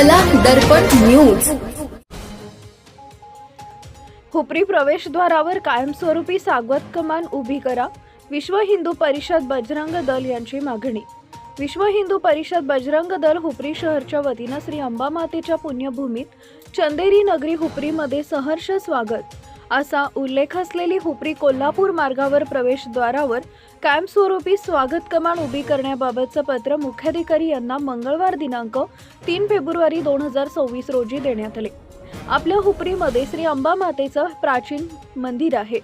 कला दर्पण न्यूज। हुपरी प्रवेशद्वारावर कायमस्वरूपी सागवत कमान उभी करा, विश्व हिंदू परिषद बजरंग दल यांची मागणी। विश्व हिंदू परिषद बजरंग दल हुपरी शहरच्या वतीने श्री अंबामातेच्या पुण्यभूमीत चंदेरी नगरी हुपरीमध्ये सहर्ष स्वागत असा उल्लेख असलेली हुपरी कोल्हापूर मार्गावर प्रवेशद्वारावर कायमस्वरूपी स्वागत कमान उभी करण्याबाबतचं पत्र मुख्याधिकारी यांना मंगळवार दिनांक 3 फेब्रुवारी 2024 रोजी देण्यात आले। आपल्या हुपरीमध्ये श्री अंबामातेचं प्राचीन मंदिर आहे।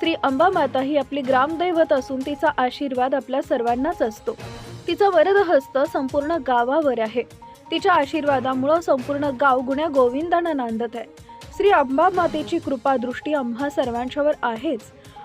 श्री अंबामाता ही आपली ग्रामदैवत असून तिचा आशीर्वाद आपल्या सर्वांनाच असतो। तिचा वरदहस्त संपूर्ण गावावर आहे। तिच्या आशीर्वादामुळे संपूर्ण गाव गुण्या गोविंदाने नांदत आहे। श्री अंबामातेची कृपा दृष्टी आम्हा सर्वांच्यावर आहेच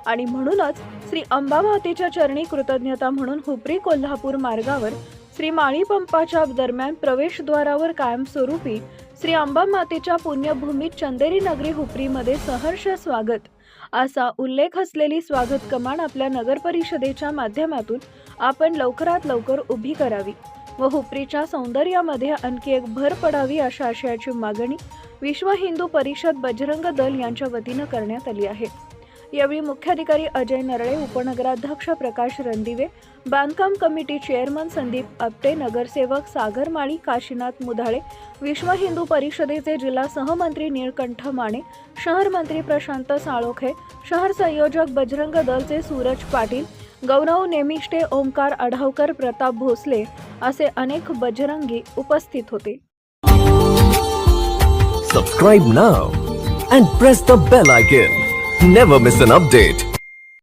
आणि म्हणूनच श्री अंबामातेच्या चरणी कृतज्ञता म्हणून हुपरी कोल्हापूर मार्गावर श्री माळी पंपाच्या दरम्यान प्रवेशद्वारावर कायमस्वरूपी श्री अंबामातेच्या पुण्यभूमीत चंदेरी नगरी हुपरीमध्ये सहर्ष स्वागत असा उल्लेख असलेली स्वागत कमान आपल्या नगर परिषदेच्या माध्यमातून आपण लवकरात लवकर उभी करावी व हुपरीच्या सौंदर्यामध्ये आणखी एक भर पडावी अशा आशयाची मागणी विश्व हिंदू परिषद बजरंग दल यांच्या वतीने करण्यात आली आहे। यावेळी मुख्याधिकारी अजय नरळे, उपनगराध्यक्ष प्रकाश रणदिवे, बांधकाम कमिटी चेअरमन संदीप आपटे, नगरसेवक सागर माळी, काशीनाथ मुधाळे, विश्व हिंदू परिषदेचे जिल्हा सहमंत्री निळकंठ माने, शहर मंत्री प्रशांत साळोखे, शहर संयोजक बजरंग दलचे सूरज पाटील, गौरव नेमिष्टे, ओमकार आढावकर, प्रताप भोसले असे अनेक बजरंगी उपस्थित होते। Subscribe now and press the bell icon. Never miss an update.